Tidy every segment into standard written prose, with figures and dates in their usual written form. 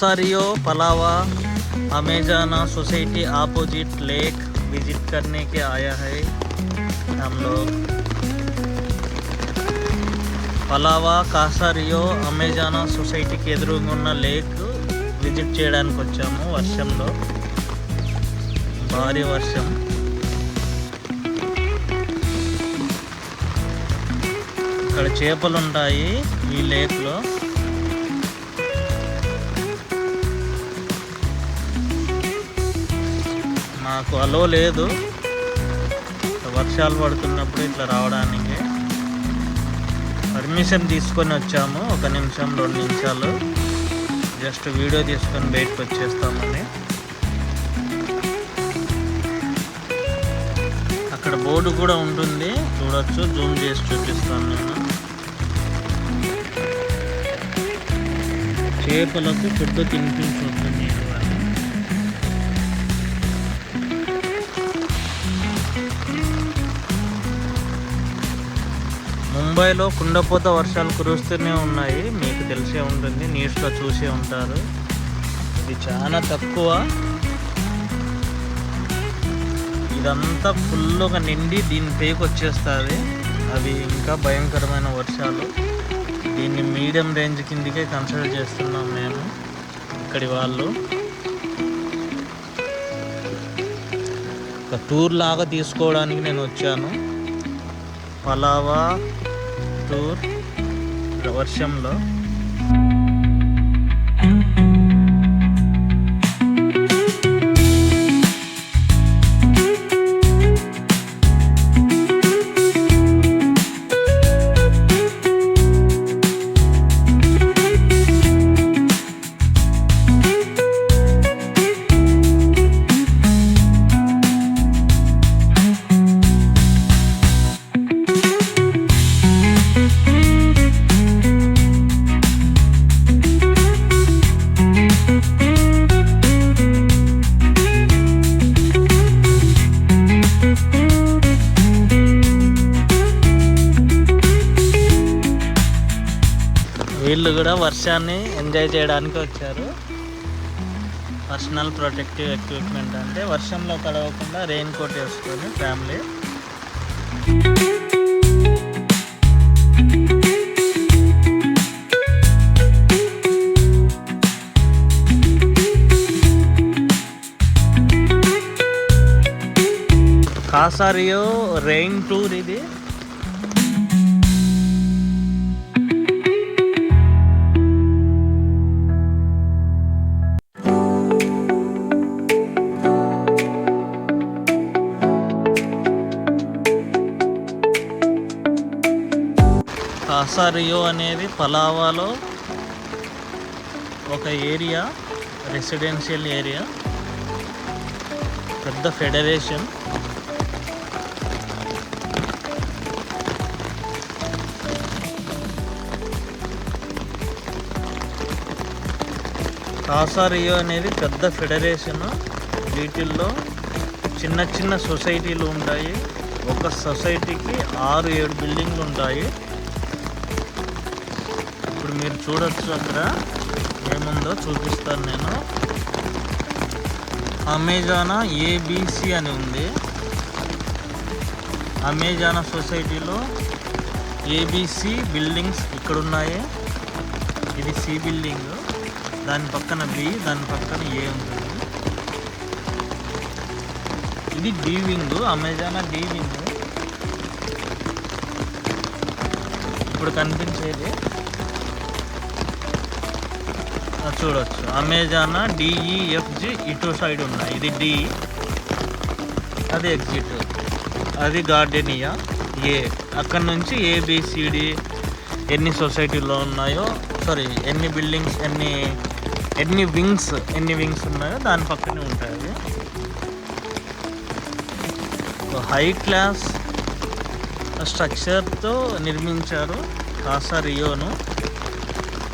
Kasa Rio Palava अमेजाना society opposite lake visit करने के आया है हम लोग। పలావా కాసా రియో అమెజానా సొసైటీకి ఎదురుగా ఉన్న లేక్ విజిట్ చేయడానికి వచ్చాము వర్షంలో, భారీ వర్షం. ఇక్కడ చేపలు ఉంటాయి ఈ లేక్లో. మాకు అలో లేదు వర్షాలు పడుతున్నప్పుడు ఇట్లా రావడానికి. పర్మిషన్ తీసుకొని వచ్చాము, 1 నిమిషం 2 నిమిషాలు జస్ట్ వీడియో తీసుకొని బయటకు వచ్చేస్తామని. అక్కడ బోర్డు కూడా ఉంటుంది, చూడొచ్చు. జూమ్ చేసి చూపిస్తాను నేను. చేపలకు ఫుడ్ తినిపించవచ్చు మీరు. ముంబైలో కుండపోత వర్షాలు కురుస్తూనే ఉన్నాయి, మీకు తెలిసే ఉంటుంది, న్యూస్లో చూసే ఉంటారు. ఇది చాలా తక్కువ, ఇదంతా ఫుల్గా నిండి దీని పైకి వచ్చేస్తుంది. అవి ఇంకా భయంకరమైన వర్షాలు. దీన్ని మీడియం రేంజ్ కిందికే కన్సిడర్ చేస్తున్నాం మేము ఇక్కడి వాళ్ళు. ఒక టూర్ లాగా తీసుకోవడానికి నేను వచ్చాను. పలావా టూర్ వర్షంలో. వీళ్ళు కూడా వర్షాన్ని ఎంజాయ్ చేయడానికి వచ్చారు. పర్సనల్ ప్రొటెక్టివ్ ఎక్విప్మెంట్ అంటే వర్షంలో తడవకుండా రెయిన్ కోట్ వేసుకొని family. Kasa Rio rain tour ఇది. కాసా రియో అనేది పలావాలో ఒక ఏరియా, రెసిడెన్షియల్ ఏరియా, పెద్ద ఫెడరేషన్. కాసా రియో అనేది పెద్ద ఫెడరేషన్. వీటిల్లో చిన్న చిన్న సొసైటీలు ఉంటాయి. ఒక సొసైటీకి 6-7 బిల్డింగ్లు ఉంటాయి. ఇప్పుడు మీరు చూడొచ్చు, అక్కడ ఏముందో చూపిస్తాను నేను. అమెజానా ఏబిసి అని ఉంది. అమెజానా సొసైటీలో ఏబిసి బిల్డింగ్స్ ఇక్కడ ఉన్నాయి. ఇది సి బిల్డింగ్, దాని పక్కన బి, దాని పక్కన ఏ ఉంటుంది. ఇది డి వింగ్, అమెజానా డి వింగ్. ఇప్పుడు కనిపించేది చూడొచ్చు. అమెజానా డిఈఎఫ్జి ఇటు సైడ్ ఉన్నాయి. ఇది డి, అది ఎగ్జిట్, అది గార్డెనియా ఏ. అక్కడ నుంచి ఏబిసిడి ఎన్ని సొసైటీలో ఉన్నాయో, సారీ ఎన్ని బిల్డింగ్స్, ఎన్ని వింగ్స్ ఉన్నాయో దాని పక్కనే ఉంటాయి. హై క్లాస్ స్ట్రక్చర్తో నిర్మించారు కాసా రియోను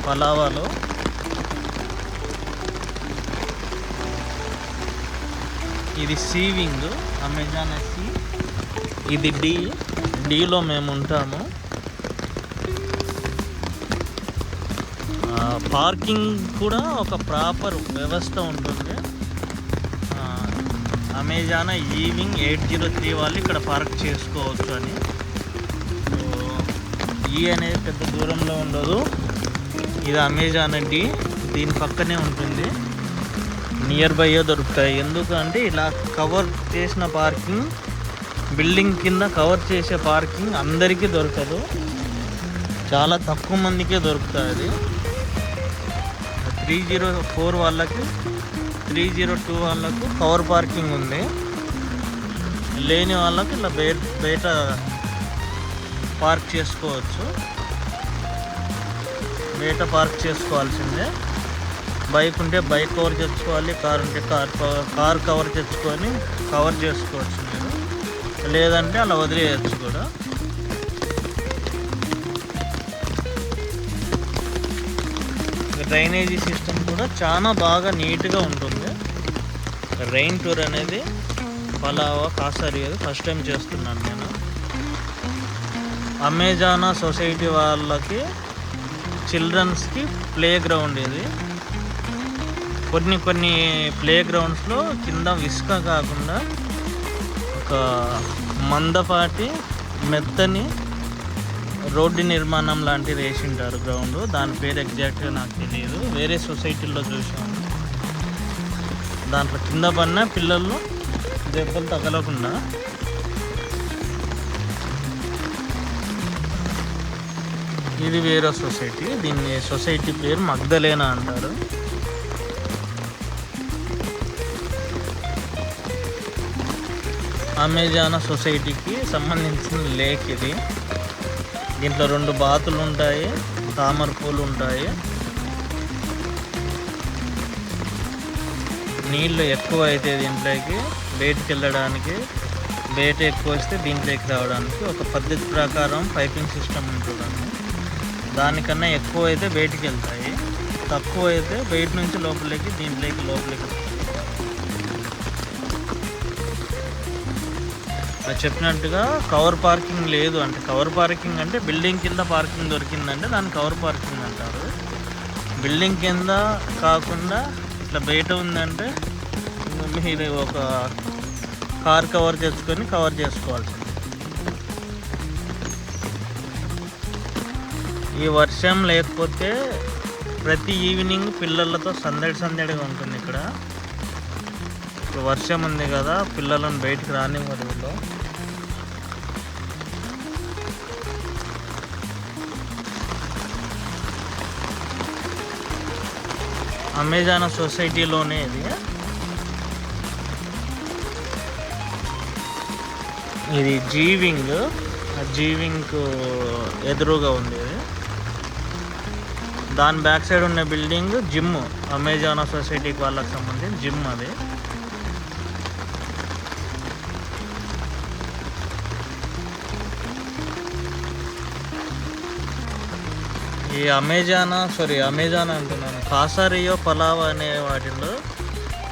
పలావాలో. ఇది సి వింగ్, అమెజానా సి. ఇది డిలో మేము ఉంటాము. పార్కింగ్ కూడా ఒక ప్రాపర్ వ్యవస్థ ఉంటుంది. అమెజాన్ ఈవింగ్ 803 వాళ్ళు ఇక్కడ పార్క్ చేసుకోవచ్చు అని. ఈ అనేది పెద్ద దూరంలో ఉండదు. ఇది అమెజాన్ డి, దీని పక్కనే ఉంటుంది. నియర్ బైయే దొరుకుతాయి. ఎందుకంటే ఇలా కవర్ చేసిన పార్కింగ్, బిల్డింగ్ కింద కవర్ చేసే పార్కింగ్ అందరికీ దొరకదు, చాలా తక్కువ మందికే దొరుకుతుంది. 304 వాళ్ళకి, 302 వాళ్ళకు కవర్ పార్కింగ్ ఉంది. లేని వాళ్ళకి ఇలా బయట పార్క్ చేసుకోవచ్చు. బయట పార్క్ చేసుకోవాల్సిందే. బైక్ ఉంటే బైక్ కవర్ తెచ్చుకోవాలి, కార్ ఉంటే కార్ కవర్ తెచ్చుకొని కవర్ చేసుకోవచ్చు మీరు. లేదంటే అలా వదిలేయచ్చు కూడా. డ్రైనేజీ సిస్టమ్ కూడా చాలా బాగా నీట్గా ఉంటుంది. రెయిన్ టూర్ అనేది పలావా కాసారి ఫస్ట్ టైం చేస్తున్నాను నేను. అమెజాన్ సొసైటీ వాళ్ళకి చిల్డ్రన్స్కి ప్లే గ్రౌండ్ ఇది. కొన్ని ప్లే గ్రౌండ్స్లో కింద ఇసుక కాకుండా ఒక మందపాటి మెత్తని రోడ్డు నిర్మాణం లాంటిది వేసింటారు గ్రౌండ్. దాని పేరు ఎగ్జాక్ట్గా నాకు తెలియదు, వేరే సొసైటీల్లో చూసాను. దాంట్లో కింద పడిన పిల్లలు దెబ్బలు తగలకుండా ఇది వేరే సొసైటీ. దీన్ని సొసైటీ పేరు మగ్ధలేనా అంటారు. అమెజాన్ సొసైటీకి సంబంధించిన లేక్ ఇది. దీంట్లో 2 బాతులు ఉంటాయి, తామర పూలు ఉంటాయి. నీళ్ళు ఎక్కువ అయితే దీంట్లోకి బయటికి వెళ్ళడానికి, బయట ఎక్కువ వస్తే దీంట్లోకి రావడానికి ఒక పద్ధతి ప్రకారం పైపింగ్ సిస్టమ్ ఉంటుందండి. దానికన్నా ఎక్కువ అయితే బయటికి వెళ్తాయి, తక్కువ అయితే బయట నుంచి లోపలికి, దీంట్లోకి లోపలికి. చెప్పినట్టుగా కవర్ పార్కింగ్ లేదు అంటే, కవర్ పార్కింగ్ అంటే బిల్డింగ్ కింద పార్కింగ్ దొరికిందంటే దాన్ని కవర్ పార్కింగ్ అంటారు. బిల్డింగ్ కింద కాకుండా ఇట్లా బయట ఉందంటే మీరు ఒక కార్ కవర్ తెచ్చుకొని కవర్ చేసుకోవాల్సింది. ఈ వర్షం లేకపోతే ప్రతి ఈవినింగ్ పిల్లలతో సందడిగా ఉంటుంది ఇక్కడ. ఇప్పుడు వర్షం ఉంది కదా, పిల్లలను బయటకు రానివ్వరు వీళ్ళు. అమెజాన్ సొసైటీలోనే ఇది జీవింగ్ ఎదురుగా ఉంది ఇది. దాని బ్యాక్ సైడ్ ఉన్న బిల్డింగ్ జిమ్, అమెజాన్ సొసైటీకి వాళ్ళకి సంబంధించి జిమ్ అది. ఈ అమెజాన్ అంటున్నాను, కాసారియో పలావా అనే వాటిలో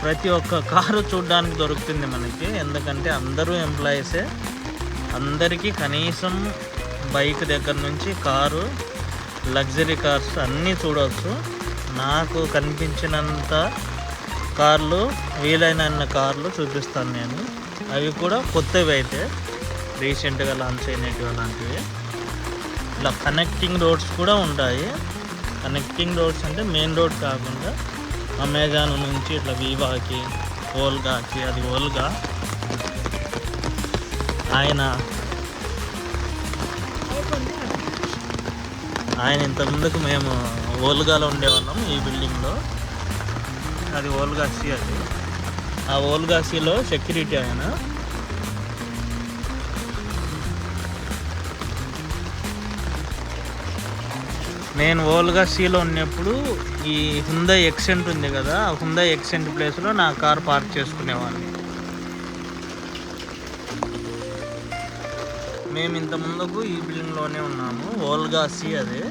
ప్రతి ఒక్క కారు చూడడానికి దొరుకుతుంది మనకి. ఎందుకంటే అందరూ ఎంప్లాయీసే, అందరికీ కనీసం బైక్ దగ్గర నుంచి కారు, లగ్జరీ కార్స్ అన్నీ చూడవచ్చు. నాకు కనిపించినంత కార్లు, వీలైన కార్లు చూపిస్తాను నేను. అవి కూడా కొత్తవి అయితే, రీసెంట్గా లాంచ్ అయినవి అలాంటివి. ఇలా కనెక్టింగ్ రోడ్స్ కూడా ఉంటాయి. కనెక్టింగ్ రోడ్స్ అంటే మెయిన్ రోడ్ కాకుండా అమెజాన్ నుంచి ఇట్లా వివాకి, ఓల్గాకి, అది ఓల్గా. ఆయన ఇంతకుముందుకు మేము ఓల్గాలో ఉండేవాళ్ళం ఈ బిల్డింగ్లో. అది ఓల్గా సి. అది ఆ ఓల్గా సిలో సెక్యూరిటీ ఆయన. నేను ఓల్గా సిలో ఉన్నప్పుడు ఈ హుందాయ్ ఎక్సెంట్ ఉంది కదా, ఆ హుందాయ్ ఎక్సెంట్ ప్లేస్లో నా కార్ పార్క్ చేసుకునేవాడిని. మేము ఇంత ముందుకు ఈ బిల్డింగ్లోనే ఉన్నాము. ఓల్గా సి అది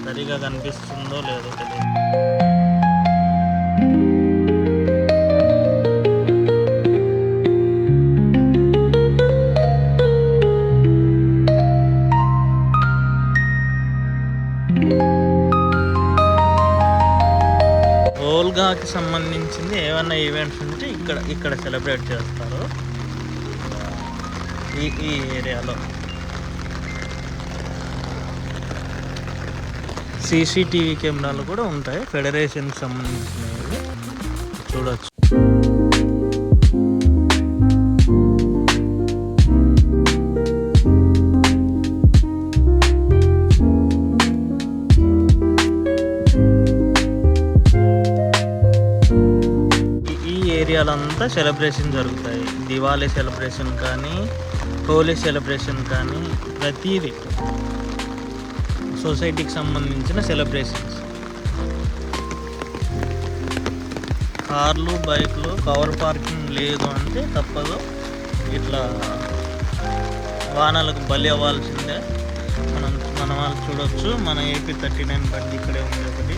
సరిగా కనిపిస్తుందో లేదో తెలియదు. దసరాకి సంబంధించింది ఏమైనా ఈవెంట్స్ ఉంటే ఇక్కడ సెలబ్రేట్ చేస్తారు ఈ ఏరియాలో. సీసీటీవీ కెమెరాలు కూడా ఉంటాయి ఫెడరేషన్కి సంబంధించినవి, చూడవచ్చు. ఏరియాలంతా సెలబ్రేషన్ జరుగుతాయి. దివాళీ సెలబ్రేషన్ కానీ, హోలీ సెలబ్రేషన్ కానీ, ప్రతిదీ సొసైటీకి సంబంధించిన సెలబ్రేషన్స్. కార్లు, బైక్లు కవర్ పార్కింగ్ లేదు అంటే తప్పదు, ఇట్లా వాహనాలకు బలి అవ్వాల్సిందే. మన వాళ్ళు చూడవచ్చు. మన AP39 బండి ఇక్కడే ఉంది ఒకటి.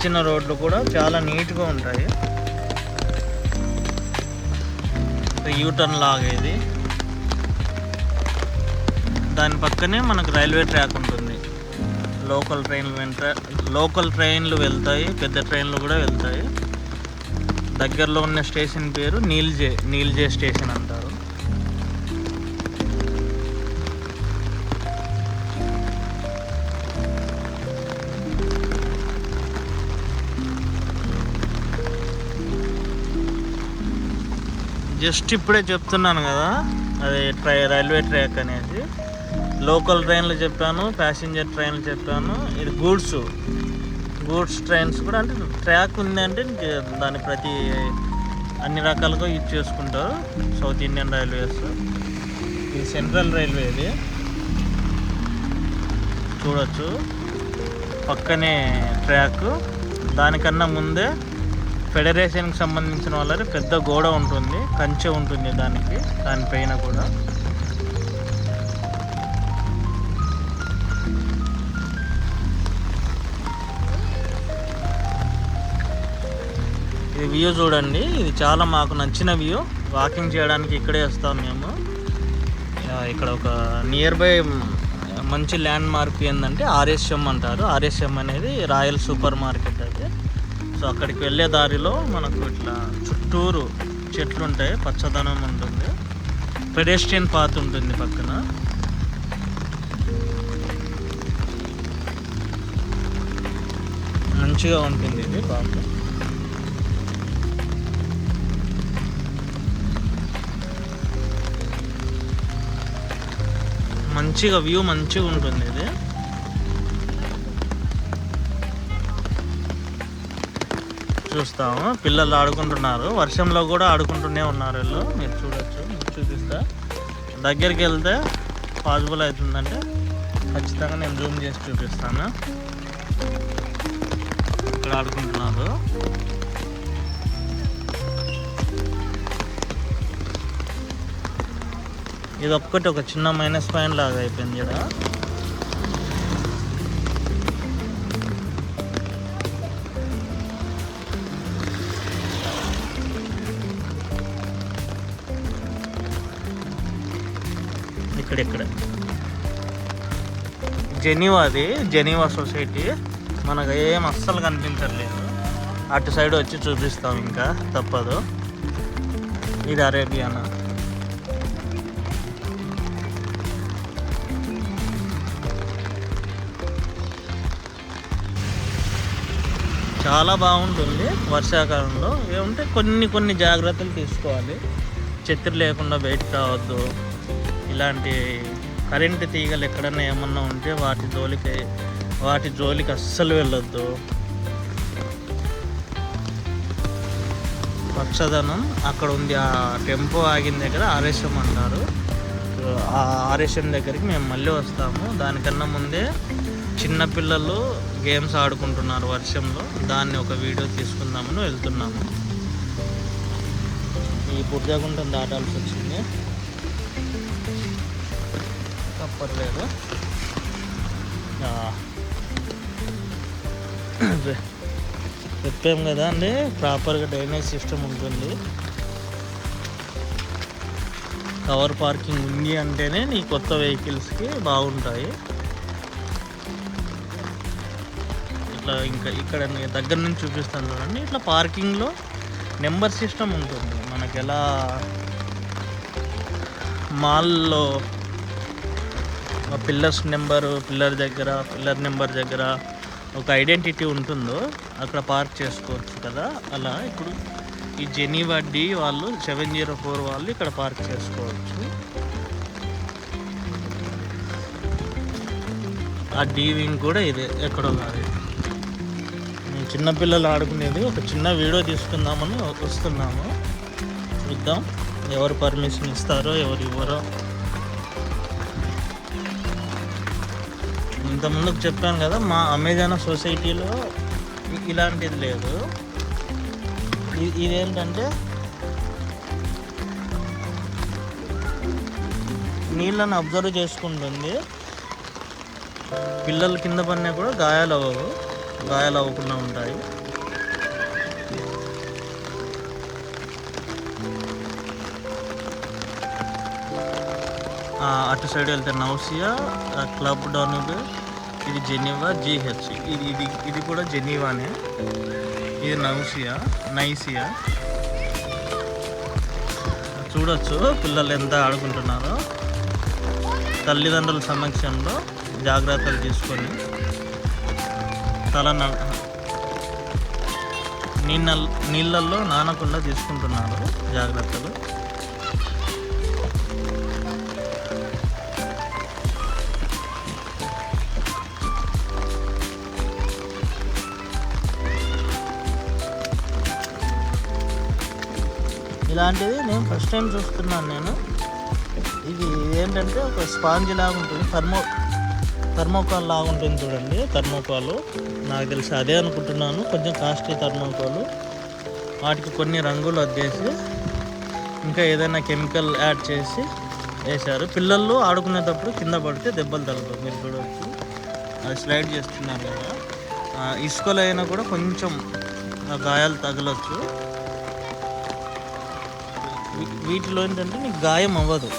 చిన్న రోడ్లు కూడా చాలా నీట్గా ఉంటాయి. యూటర్న్ లాగా ఇది. దాని పక్కనే మనకు రైల్వే ట్రాక్ ఉంటుంది. లోకల్ ట్రైన్లు వెళ్తాయి, పెద్ద ట్రైన్లు కూడా వెళ్తాయి. దగ్గరలో ఉన్న స్టేషన్ పేరు నీల్జే స్టేషన్ అంటారు. జస్ట్ ఇప్పుడే చెప్తున్నాను కదా, అది రైల్వే ట్రాక్ అనేది. లోకల్ ట్రైన్లు చెప్పాను, ప్యాసింజర్ ట్రైన్లు చెప్పాను. ఇది గూడ్స్ ట్రైన్స్ కూడా. అంటే ట్రాక్ ఉంది అంటే దాని అన్ని రకాలుగా యూజ్ చేసుకుంటారు సౌత్ ఇండియన్ రైల్వేస్. ఇది సెంట్రల్ రైల్వే. ఇది చూడొచ్చు, పక్కనే ట్రాక్. దానికన్నా ముందే ఫెడరేషన్కి సంబంధించిన వాళ్ళది పెద్ద గోడ ఉంటుంది, కంచె ఉంటుంది దానిపైన కూడా. ఇది వ్యూ చూడండి. ఇది చాలా మాకు నచ్చిన వ్యూ. వాకింగ్ చేయడానికి ఇక్కడే వస్తాం మేము. ఇక్కడ ఒక నియర్ బై మంచి ల్యాండ్ మార్క్ ఏంటంటే RSM అంటారు. RSM అనేది రాయల్ సూపర్ మార్కెట్. అది సో అక్కడికి వెళ్ళే దారిలో మనకు ఇట్లా చుట్టూరు చెట్లు ఉంటాయి, పచ్చదనం ఉంటుంది, పెడెస్ట్రియన్ పాత్ ఉంటుంది పక్కన. మంచిగా ఉంటుంది ఇది బాగా. మంచిగా వ్యూ మంచిగా ఉంటుంది ఇది. చూస్తాము, పిల్లలు ఆడుకుంటున్నారు. వర్షంలో కూడా ఆడుకుంటూనే ఉన్నారు వీళ్ళు. మీరు చూడొచ్చు, చూపిస్తా. దగ్గరికి వెళ్తే పాసిబుల్ అవుతుందంటే ఖచ్చితంగా నేను జూమ్ చేసి చూపిస్తాను. ఇక్కడ ఆడుకుంటున్నారు. ఇది ఒక్కటి ఒక చిన్న మైనస్ పాయింట్ లాగా అయిపోయింది ఇక్కడ. ఇక్కడ జెనీవా సొసైటీ మనకు ఏం అస్సలు కనిపించట్లేదు. అటు సైడ్ వచ్చి చూపిస్తాం, ఇంకా తప్పదు. ఇది అరేబియానా. చాలా బాగుంటుంది వర్షాకాలంలో. ఏమంటే కొన్ని జాగ్రత్తలు తీసుకోవాలి. ఛత్రి లేకుండా బయటకు రావద్దు. ఇలాంటి కరెంటు తీగలు ఎక్కడన్నా ఏమన్నా ఉంటే వాటి జోలికి అస్సలు వెళ్ళొద్దు. పచ్చదనం అక్కడ ఉంది. ఆ టెంపో ఆగిన దగ్గర RSM అంటారు. ఆ RSM దగ్గరికి మేము మళ్ళీ వస్తాము. దానికన్నా ముందే చిన్నపిల్లలు గేమ్స్ ఆడుకుంటున్నారు వర్షంలో, దాన్ని ఒక వీడియో తీసుకుందామని వెళ్తున్నాము. ఈ బుర్జాగుంటను దాటాల్సి వచ్చింది, తప్పట్లేదు. చెప్పాం కదా అండి, ప్రాపర్గా డ్రైనేజ్ సిస్టమ్ ఉంటుంది. కవర్ పార్కింగ్ ఉంది అంటేనే నీ కొత్త వెహికల్స్కి బాగుంటాయి. ఇట్లా ఇంకా ఇక్కడ దగ్గర నుంచి చూపిస్తాను చూడండి. ఇట్లా పార్కింగ్లో నెంబర్ సిస్టమ్ ఉంటుంది. మనకి ఎలా మాల్లో పిల్లర్ నెంబర్ దగ్గర ఒక ఐడెంటిటీ ఉంటుందో అక్కడ పార్క్ చేసుకోవచ్చు కదా. అలా ఇప్పుడు ఈ జెనీవా డి వాళ్ళు 704 వాళ్ళు ఇక్కడ పార్క్ చేసుకోవచ్చు. ఆ డి వింగ్ కూడా ఇదే, ఎక్కడో కాదు. చిన్నపిల్లలు ఆడుకునేది ఒక చిన్న వీడియో తీసుకుందామని వస్తున్నాము. చూద్దాం ఎవరు పర్మిషన్ ఇస్తారో ఎవరు ఇవ్వరో. ఇంతకుముందుకు చెప్పాను కదా, మా అమెజాన్ సొసైటీలో ఇలాంటిది లేదు. ఇదేంటంటే నీళ్ళని అబ్జర్వ్ చేసుకుంటుంది. పిల్లలు కింద పడినా కూడా గాయాలు అవ్వకుండా ఉంటాయి. అటు సైడ్ వెళ్తే నౌసియా, క్లబ్ డౌన్యూబే, ఇది జెనీవా GH, ఇది కూడా జెనీవానే. ఇది నైసియా. చూడొచ్చు పిల్లలు ఎంత ఆడుకుంటున్నారో. తల్లిదండ్రుల సమక్షంలో జాగ్రత్తలు తీసుకొని నీళ్ళల్లో నానకుండా తీసుకుంటున్నారు జాగ్రత్తలు. ఇలాంటిది నేను ఫస్ట్ టైం చూస్తున్నాను. ఇది ఏంటంటే ఒక స్పాంజ్ లాగా ఉంటుంది, థర్మోకాల్ లాగా ఉంటుంది చూడండి. థర్మోకాలు నాకు తెలిసి అదే అనుకుంటున్నాను. కొంచెం కాస్ట్లీ థర్మోకాలు. వాటికి కొన్ని రంగులు అద్దేసి ఇంకా ఏదైనా కెమికల్ యాడ్ చేసి వేశారు. పిల్లలు ఆడుకునేటప్పుడు కింద పడితే దెబ్బలు తగలవు. మీరు చూడవచ్చు, అది స్లైడ్ చేస్తున్నారు కదా. ఇసుకలో అయినా కూడా కొంచెం గాయాలు తగలవచ్చు. వీటిలో ఏంటంటే నీకు గాయం అవ్వదు.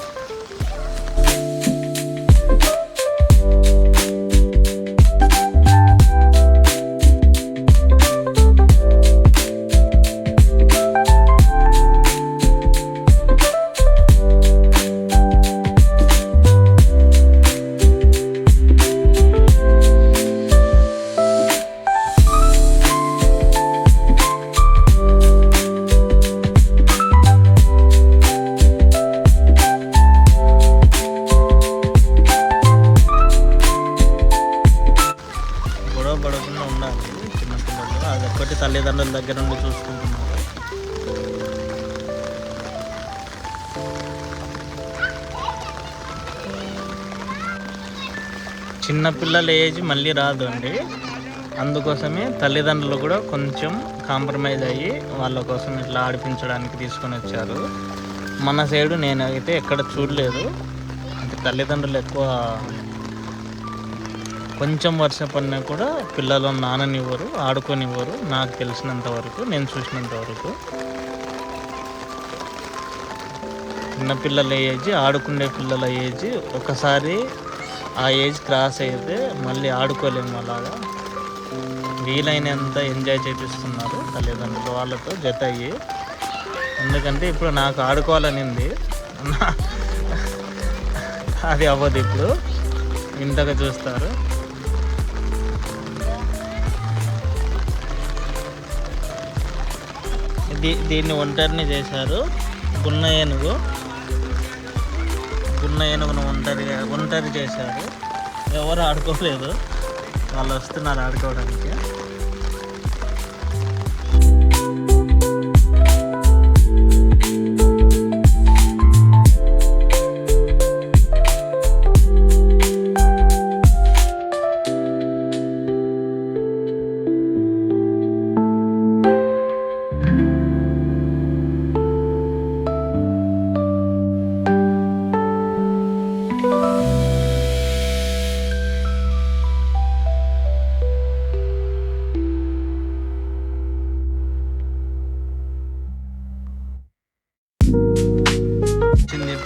పడకుండా ఉండాలి చిన్నపిల్లలు. అదొక్కటి తల్లిదండ్రుల దగ్గర నుండి చూసుకుంటున్నారు. చిన్నపిల్లల ఏజ్ మళ్ళీ రాదు అండి. అందుకోసమే తల్లిదండ్రులు కూడా కొంచెం కాంప్రమైజ్ అయ్యి వాళ్ళ కోసం ఇట్లా ఆడిపించడానికి తీసుకొని వచ్చారు. మన సైడు నేనైతే ఎక్కడ చూడలేదు. అంటే తల్లిదండ్రులు ఎక్కువ కొంచెం వర్షం పడినా కూడా పిల్లలు నాననివ్వరు, ఆడుకోనివ్వరు. నాకు తెలిసినంత వరకు, నేను చూసినంత వరకు చిన్నపిల్లల ఏజ్, ఆడుకునే పిల్లల ఏజ్, ఒకసారి ఆ ఏజ్ క్రాస్ అయితే మళ్ళీ ఆడుకోలేము. అలాగా వీలైనంత ఎంజాయ్ చేపిస్తున్నారు తల్లిదండ్రులు వాళ్ళతో జత అయ్యి. ఎందుకంటే ఇప్పుడు నాకు ఆడుకోవాలనింది, అది అవ్వదు. ఇప్పుడు ఇంతగా చూస్తారు. దీన్ని ఒంటరిని చేశారు. గున్న ఏనుగును ఒంటరి చేశారు. ఎవరు ఆడుకోలేదు, వాళ్ళు వస్తున్నారు ఆడుకోవడానికి.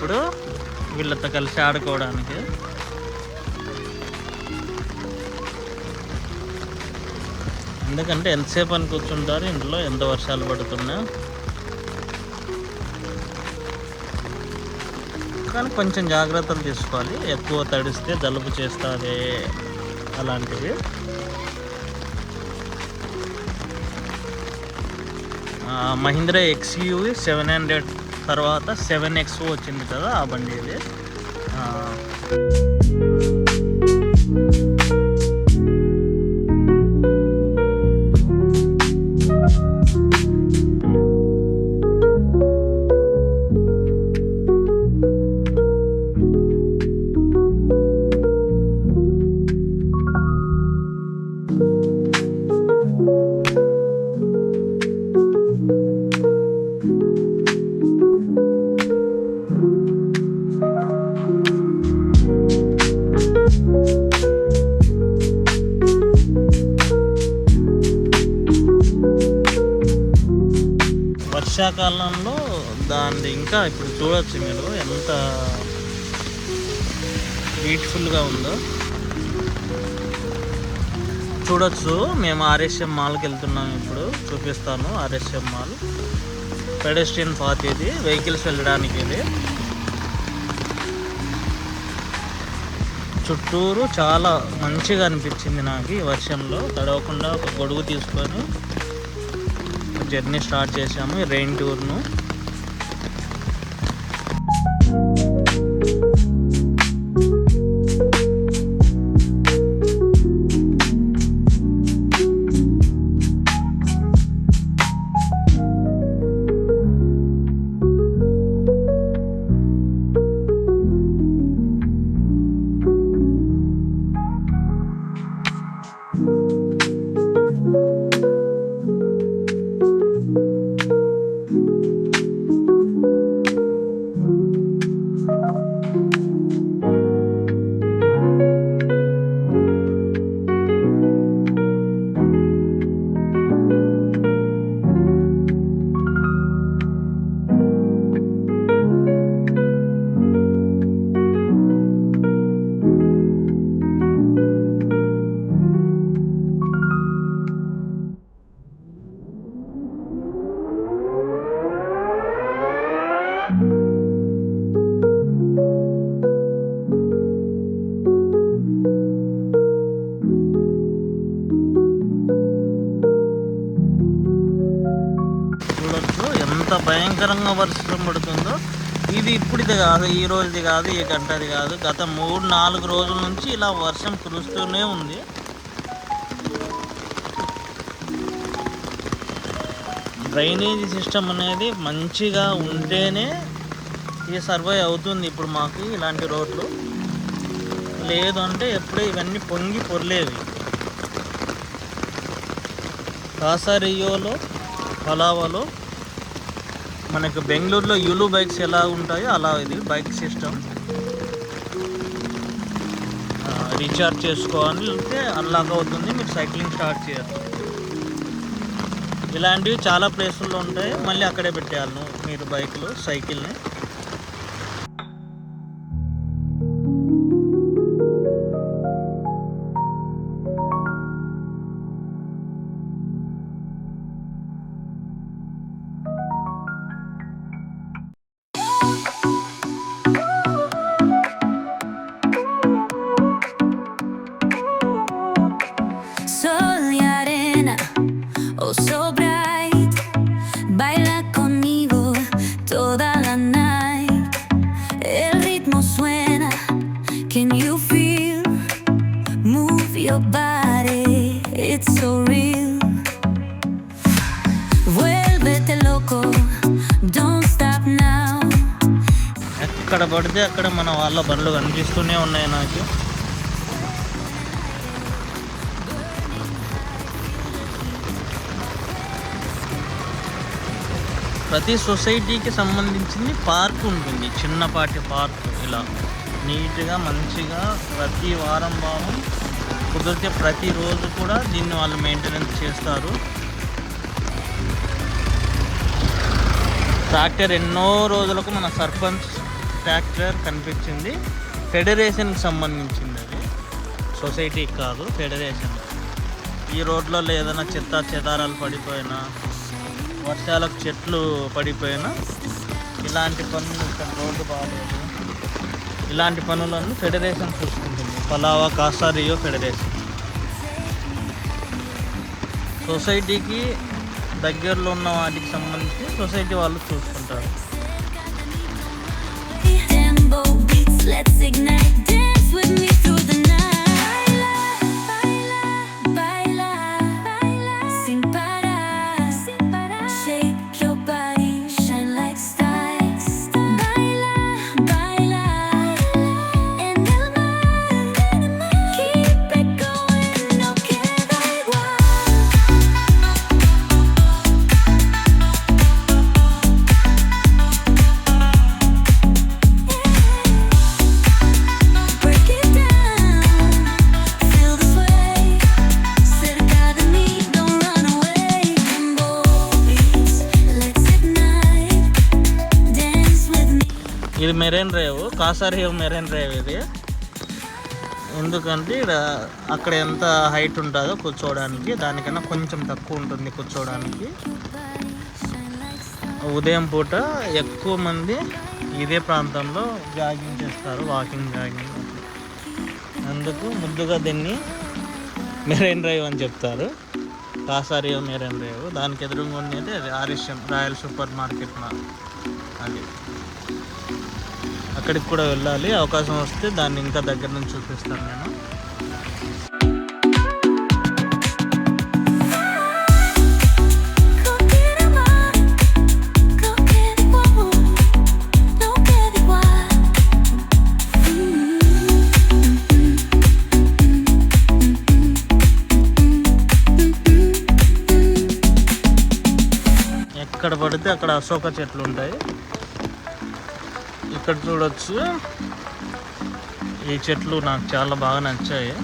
ఇప్పుడు వీళ్ళతో కలిసి ఆడుకోవడానికి. ఎందుకంటే ఎంతసేపు అని కూర్చుంటారు ఇంట్లో, ఎంత వర్షాలు పడుతున్నా. కానీ కొంచెం జాగ్రత్తలు తీసుకోవాలి, ఎక్కువ తడిస్తే జలుబు చేస్తుంది అలాంటివి. మహీంద్రా XUV 700 తర్వాత 7X వచ్చింది కదా, ఆ బండి ఇది. వర్షాకాలంలో దాన్ని ఇంకా ఇప్పుడు చూడొచ్చు మీరు ఎంత బ్యూటిఫుల్గా ఉందో చూడొచ్చు. మేము RSM మాల్కి వెళ్తున్నాం, ఇప్పుడు చూపిస్తాను. RSM మాల్ పెడెస్ట్రియన్ పాత్, ఇది వెహికల్స్ వెళ్ళడానికి. ఇది చుట్టూరు చాలా మంచిగా అనిపించింది నాకు ఈ వర్షంలో. తడవకుండా ఒక గొడుగు తీసుకొని జర్నీ స్టార్ట్ చేసాము, రెయిన్ టూర్ను. ఎంత భయంకరంగా వర్షం పడుతుందో. ఇది ఇప్పుడుది కాదు, ఈ రోజుది కాదు, ఈ గంటది కాదు, గత 3-4 రోజుల నుంచి ఇలా వర్షం కురుస్తూనే ఉంది. డ్రైనేజీ సిస్టమ్ అనేది మంచిగా ఉంటేనే ఇది సర్వే అవుతుంది. ఇప్పుడు మాకు ఇలాంటి రోడ్లు లేదు అంటే ఎప్పుడూ ఇవన్నీ పొంగి పొర్లేవి. కాసారియోలో, పలావలో, మనకు బెంగళూరులో యులు బైక్స్ ఎలా ఉంటాయో అలా ఇది బైక్ సిస్టమ్. రీఛార్జ్ చేసుకోవాలి, వెళ్తే అన్లాక్ అవుతుంది, మీరు సైక్లింగ్ స్టార్ట్ చేయొచ్చు. ఇలాంటివి చాలా ప్లేసుల్లో ఉంటాయి, మళ్ళీ అక్కడే పెట్టేయాలి మీరు బైక్లు, సైకిల్ని. So bright, baila conmigo toda la night. El ritmo suena, can you feel? Move your body, it's so real. Vuélvete loco, don't stop now. ఎక్కడ పడితే అక్కడ మన వాళ్ళ బండ్లు కనిపిస్తూనే ఉన్నాయి నాకు. ప్రతి సొసైటీకి సంబంధించింది పార్క్ ఉంటుంది, చిన్నపాటి పార్క్. ఇలా నీట్గా మంచిగా ప్రతి వారం కుదిరితే ప్రతిరోజు కూడా దీన్ని వాళ్ళు మెయింటెనెన్స్ చేస్తారు. ట్రాక్టర్ ఎన్నో రోజులకు మన సర్పంచ్ ట్రాక్టర్ కనిపించింది, ఫెడరేషన్కి సంబంధించింది. అది సొసైటీకి కాదు, ఫెడరేషన్. ఈ రోడ్లలో ఏదైనా చెత్త చెదారాలు పడిపోయినా, వర్షాలకు చెట్లు పడిపోయినా, ఇలాంటి పనులు, ఇక్కడ రోడ్డు బాగాలేదు, ఇలాంటి పనులను ఫెడరేషన్ చూసుకుంటుంది. పలావా కాసా రియో ఫెడరేషన్. సొసైటీకి దగ్గరలో ఉన్న వాటికి సంబంధించి సొసైటీ వాళ్ళు చూసుకుంటారు. Dembo beats, let's ignite. Dance with me through the night. Baila, baila, sin parar. Shake your body, shine like stars. Baila, baila, en el mar. Keep it going, no queda igual. Break it down, feel the sway. Cerca de mí, don't run away. Dembo beats, let's ignite. Dance with me. ఇది Marine Drive, Casa Rio Marine Drive ఇది. ఎందుకంటే ఇక్కడ అక్కడ ఎంత height ఉంటుందో కూర్చోవడానికి, దానికన్నా కొంచెం తక్కువ ఉంటుంది కూర్చోవడానికి. ఉదయం పూట ఎక్కువ మంది ఇదే ప్రాంతంలో జాగింగ్ చేస్తారు, వాకింగ్ జాగింగ్. అందుకు ముద్దుగా దీన్ని మెరైన్ డ్రైవ్ అని చెప్తారు, కాసా రియో మెరైన్ డ్రైవ్. దానికి ఎదురుగా ఉండేది అది ఆర్ఎస్ఎం, రాయల్ సూపర్ మార్కెట్ అది. అక్కడికి కూడా వెళ్ళాలి, అవకాశం వస్తే దాన్ని ఇంకా దగ్గర నుంచి చూపిస్తాను నేను. No queda más, no queda igual, no queda igual. ఎక్కడ పడితే అక్కడ అశోక చెట్లు ఉంటాయి. ఇక్కడ చూడొచ్చు, ఈ చెట్లు నాకు చాలా బాగా నచ్చాయి.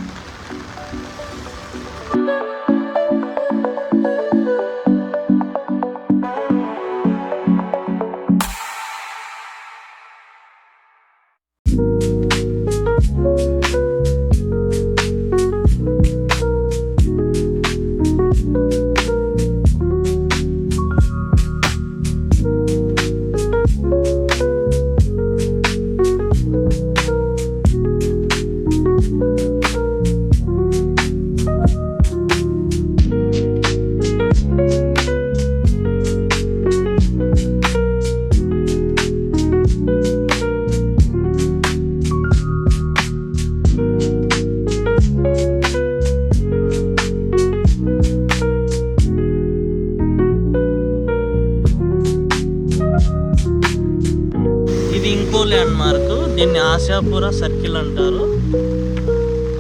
ఇది ఇంకో ల్యాండ్ మార్క్. దీన్ని ఆశాపుర సర్కిల్ అంటారు,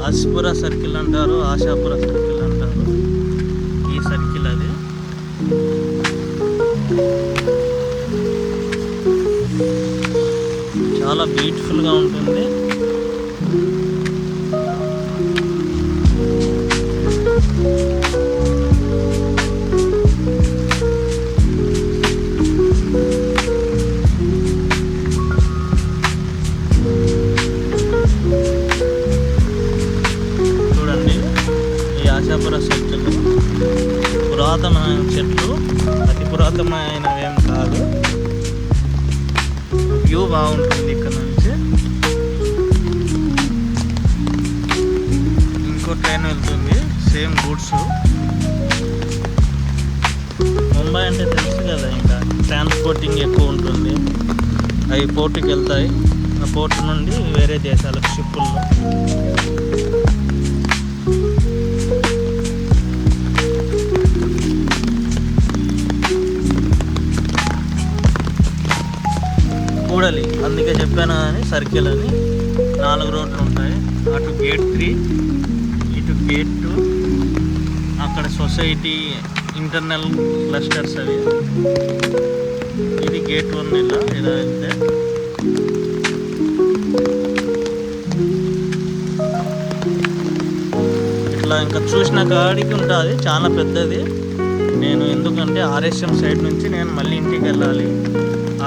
ఆసిపుర సర్కిల్ అంటారు, ఆశాపుర సర్కిల్ అంటారు. ఈ సర్కిల్ అది. చాలా బ్యూటిఫుల్గా ఉంటుంది. చూడండి, ఈ ఆశాపుర సర్కిల్ పురాతనమైన చెట్లు, అతి పురాతనమైనవి ఏం కాదు. వ్యూ బాగుంటుంది ఇక్కడ నుంచి. ఇంకో ట్రైన్ వెళ్తుంది, సేమ్ గూడ్స్. ముంబై అంటే తెలుసు కదా, ఇంకా ట్రాన్స్పోర్టింగ్ ఎక్కువ ఉంటుంది. అవి పోర్టుకి వెళ్తాయి, ఆ పోర్టు నుండి వేరే దేశాలకు షిప్పుల్లో. కూడలి, అందుకే చెప్పాను కానీ సర్కిల్ అని. 4 రోడ్లు ఉంటాయి, అటు గేట్ 3, ఇటు గేట్ 2. అక్కడ సొసైటీ ఇంటర్నల్ క్లస్టర్స్ అవి. ఇది గేట్ 1. ఇలా వెళ్తే ఇట్లా ఇంకా చూసిన కాడికి ఉంటుంది, చాలా పెద్దది. నేను ఎందుకంటే ఆర్ఎస్ఎం సైడ్ నుంచి నేను మళ్ళీ ఇంటికి వెళ్ళాలి.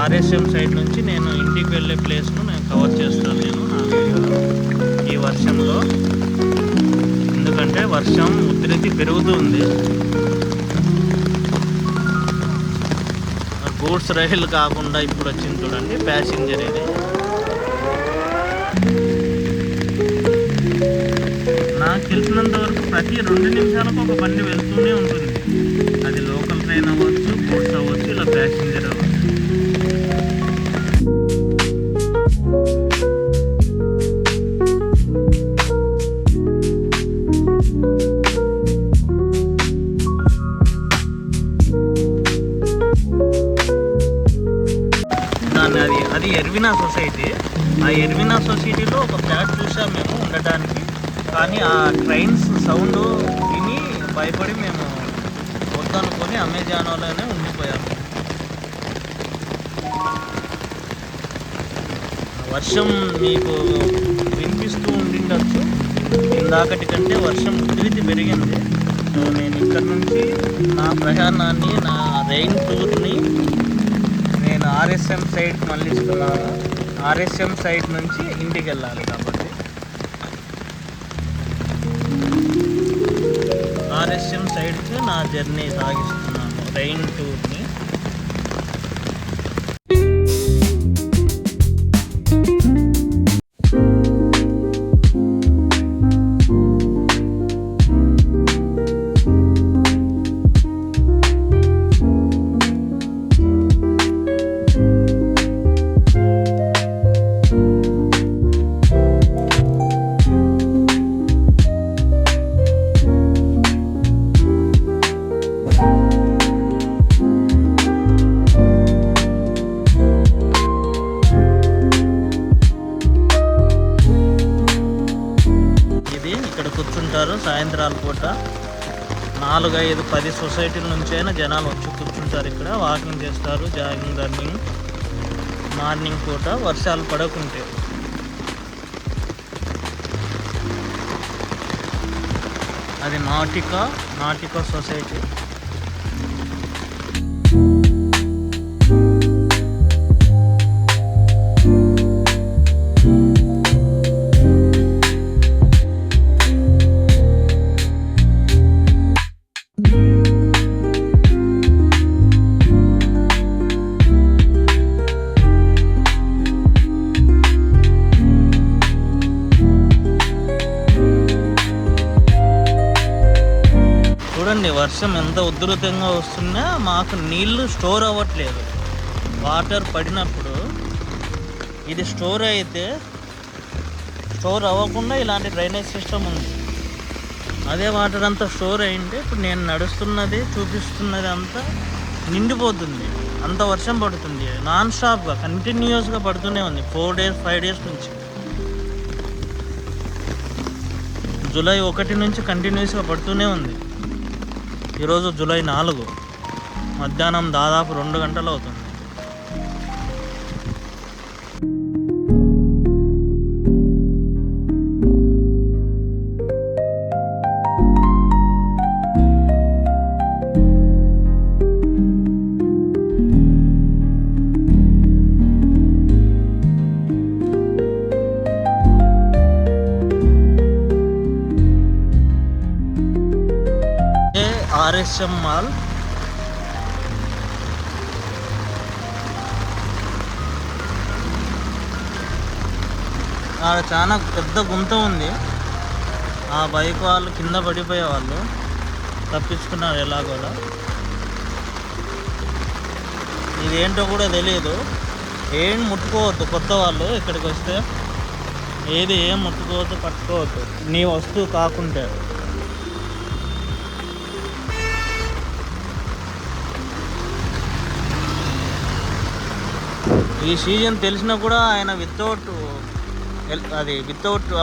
ఆర్ఎస్ఎం సైడ్ నుంచి నేను ఇంటికి వెళ్ళే ప్లేస్ను నేను కవర్ చేస్తాను నేను నా వీడియోలో ఈ వర్షంలో. ఎందుకంటే వర్షం ఉధృతి పెరుగుతుంది. గూడ్స్ రైలు కాకుండా ఇప్పుడు వచ్చింది చూడండి ప్యాసింజర్. ఇది నాకు తెలిసినంత వరకు ప్రతి 2 నిమిషాలకు ఒక బండి వెళ్తూనే ఉంటుంది. అది లోకల్ ట్రైన్ అవ్వచ్చు, గూడ్స్ అవ్వచ్చు, ఇలా ప్యాసింజర్ అవ్వచ్చు. అది ఎర్వినా సొసైటీ. ఆ ఎర్వినా సొసైటీలో ఒక ఫ్లాట్ చూసాం మేము ఉండటానికి. కానీ ఆ ట్రైన్స్ సౌండ్ విని భయపడి మేము వద్దనుకొని అమెజాన్లోనే ఉండిపోయాము. వర్షం మీకు వినిపిస్తూ ఉండిండొచ్చు. ఇందాకటి కంటే వర్షం ఉధృతి పెరిగింది. సో నేను ఇక్కడ నుంచి నా ప్రయాణాన్ని, నా రెయిన్ టూర్ని నేను ఆర్ఎస్ఎం సైడ్కి మళ్ళిస్తున్నాను. ఆర్ఎస్ఎం సైడ్ నుంచి ఇంటికి వెళ్ళాలి కాబట్టి ఆర్ఎస్ఎం సైడ్కి నా జర్నీ సాగిస్తున్నాను, రెయిన్ టూర్ని. కూర్చుంటారు సాయంత్రాల పూట. 4, 5, 10 సొసైటీల నుంచి అయినా జనాలు వచ్చి కూర్చుంటారు ఇక్కడ. వాకింగ్ చేస్తారు, జాగింగ్, రన్నింగ్. మార్నింగ్ పూట వర్షాలు పడకుంటే. అది నాటికా సొసైటీ. చూడండి వర్షం ఎంత ఉధృతంగా వస్తున్నా మాకు నీళ్లు స్టోర్ అవ్వట్లేదు. వాటర్ పడినప్పుడు ఇది స్టోర్ అయితే, స్టోర్ అవ్వకుండా ఇలాంటి డ్రైనేజ్ సిస్టమ్ ఉంది. అదే వాటర్ అంతా స్టోర్ అయింటే ఇప్పుడు నేను నడుస్తున్నది, చూపిస్తున్నది అంతా నిండిపోతుంది. అంత వర్షం పడుతుంది నాన్ స్టాప్గా, కంటిన్యూస్గా పడుతూనే ఉంది. 4 days 5 days నుంచి. జూలై 1 నుంచి కంటిన్యూస్గా పడుతూనే ఉంది. ఈరోజు జూలై 4, మధ్యాహ్నం దాదాపు 2 గంటలు అవుతుంది. RSM mall. ఆడ చాలా పెద్ద గుంత ఉంది. ఆ బైక్ వాళ్ళు కింద పడిపోయే వాళ్ళు తప్పించుకున్నారు ఎలాగోలా. ఇదేంటో కూడా తెలియదు. ఏం ముట్టుకోవద్దు కొత్త వాళ్ళు ఇక్కడికి వస్తే. ఏం ముట్టుకోవద్దు, పట్టుకోవద్దు నీ వస్తువు కాకుంటే. ఈ సీజన్ తెలిసినా కూడా ఆయన వితౌట్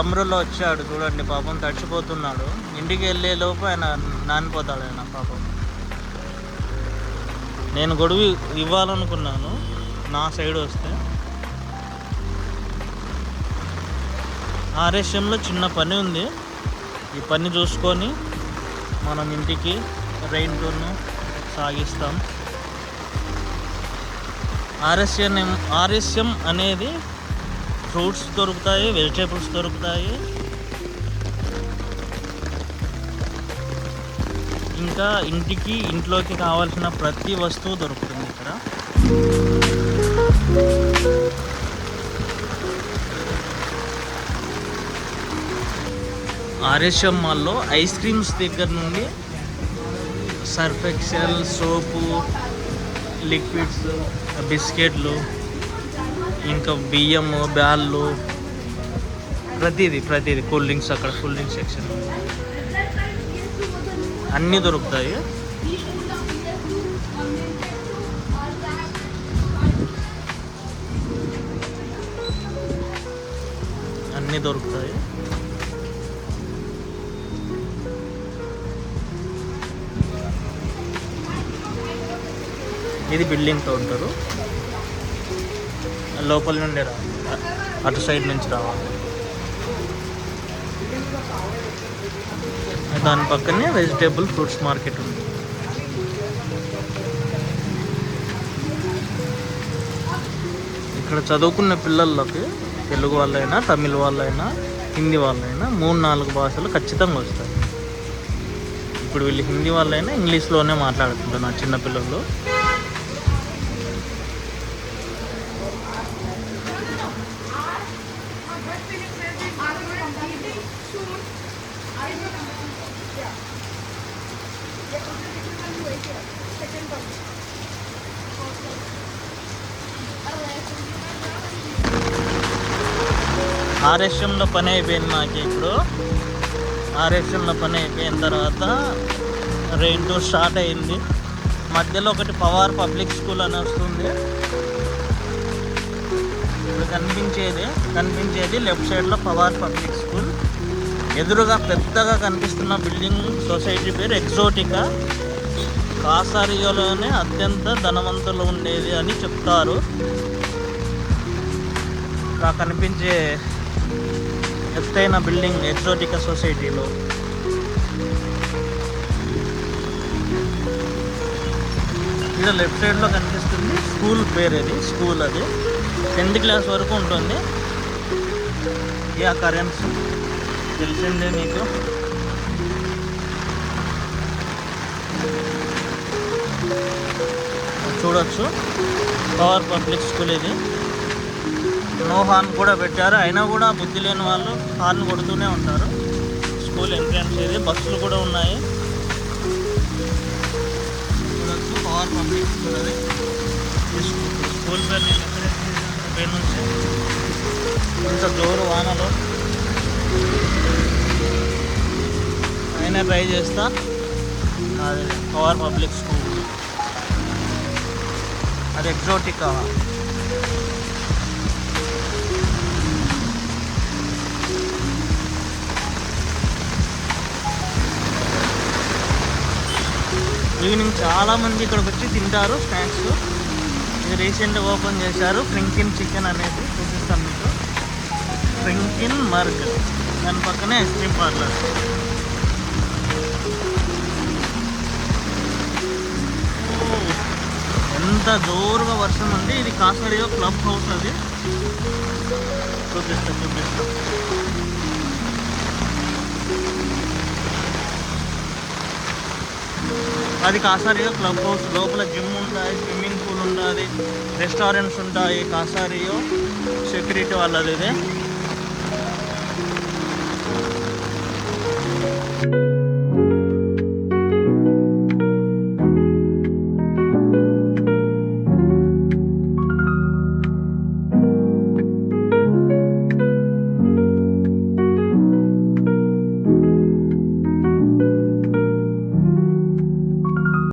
అంబ్రెల్లా వచ్చాడు. చూడండి పాపం తడిచిపోతున్నాడు. ఇంటికి వెళ్ళే లోపు ఆయన నానిపోతాడు ఆయన పాపం. నేను గొడుగు ఇవ్వాలనుకున్నాను నా సైడ్ వస్తే. ఆర్ఎస్ఎంలో చిన్న పని ఉంది. ఈ పని చూసుకొని మనం ఇంటికి రెయిన్ టూర్ను సాగిస్తాం. ఆర్ఎస్ఎం అనేది ఫ్రూట్స్ దొరుకుతాయి, వెజిటేబుల్స్ దొరుకుతాయి, ఇంకా ఇంట్లోకి కావాల్సిన ప్రతి వస్తువు దొరుకుతుంది ఇక్కడ. ఆర్ఎస్ఎం మాల్లో ఐస్ క్రీమ్స్ దగ్గర నుండి సర్ఫ్ ఎక్సెల్, సోపు, లిక్విడ్స్, బిస్కెట్లు, ఇంకా బియ్యము, బ్యాళ్ళు, ప్రతిదీ కూల్ డ్రింక్స్, అక్కడ కూల్ డ్రింక్స్ సెక్షన్ అన్నీ దొరుకుతాయి. అన్నీ దొరుకుతాయి. ఇది బిల్డింగ్ కౌంటరు. లోపల నుండి అటు సైడ్ నుంచి రావాలి. దాని పక్కనే వెజిటేబుల్ ఫ్రూట్స్ మార్కెట్ ఉంది. ఇక్కడ చదువుకున్న పిల్లలకి తెలుగు వాళ్ళైనా, తమిళ వాళ్ళైనా, హిందీ వాళ్ళైనా 3-4 భాషలు ఖచ్చితంగా వస్తాయి. ఇప్పుడు వీళ్ళు హిందీ వాళ్ళైనా ఇంగ్లీష్లోనే మాట్లాడుతుంటారు నా చిన్నపిల్లలు. ఆర్ఎస్ఎంలో పని అయిపోయింది నాకు. ఇప్పుడు ఆర్ఎస్ఎంలో పని అయిపోయిన తర్వాత రెయిన్ టూర్ స్టార్ట్ అయింది. మధ్యలో ఒకటి పవార్ పబ్లిక్ స్కూల్ అని వస్తుంది. ఇప్పుడు కనిపించేది లెఫ్ట్ సైడ్లో పవార్ పబ్లిక్ స్కూల్. ఎదురుగా పెద్దగా కనిపిస్తున్న బిల్డింగ్ సొసైటీ పేరు ఎగ్జోటికా. కాసారియోలోనే అత్యంత ధనవంతులు ఉండేది అని చెప్తారు. ఇక్కడ కనిపించే ఎత్తైన బిల్డింగ్ ఎగ్జోటికా సొసైటీలో. ఇక్కడ లెఫ్ట్ సైడ్లో కనిపిస్తుంది స్కూల్ పేరు. స్కూల్ అది 10th క్లాస్ వరకు ఉంటుంది. యా కరెన్స్ తెలిసిందే మీకు. చూడొచ్చు పవర్ పబ్లిక్ స్కూల్ ఇది. నో హార్న్ కూడా పెట్టారు. అయినా కూడా బుద్ధి లేని వాళ్ళు హార్న్ కొడుతూనే ఉంటారు. స్కూల్ ఎంట్రన్స్ ఇది. బస్సులు కూడా ఉన్నాయి. చూడొచ్చు పవర్ పబ్లిక్ స్కూల్ అది. స్కూల్ పేరు నేను పేరు నుంచి ఇంత జోరు వానలో అయినా ట్రై చేస్తా. అది పవర్ పబ్లిక్ స్కూల్, అది ఎగ్జోటికా. ఈవినింగ్ చాలామంది ఇక్కడికి వచ్చి తింటారు స్నాక్స్. ఇది రీసెంట్గా ఓపెన్ చేశారు ఫ్రింకిన్ చికెన్ అనేది. చూపిస్తాను మీకు. ఫ్రింకిన్ మర్గ్, దాని పక్కనే ఐస్ క్రీమ్ పార్లర్. ఎంత జోరుగా వర్షం ఉంది. ఇది కాసారియో క్లబ్ హౌస్. అది చూపిస్తా. అది కాసారియో క్లబ్ హౌస్. లోపల జిమ్ ఉంటాయి, స్విమ్మింగ్ పూల్ ఉంటుంది, రెస్టారెంట్స్ ఉంటాయి. కాసారియో సెక్యూరిటీ వాళ్ళది ఇది.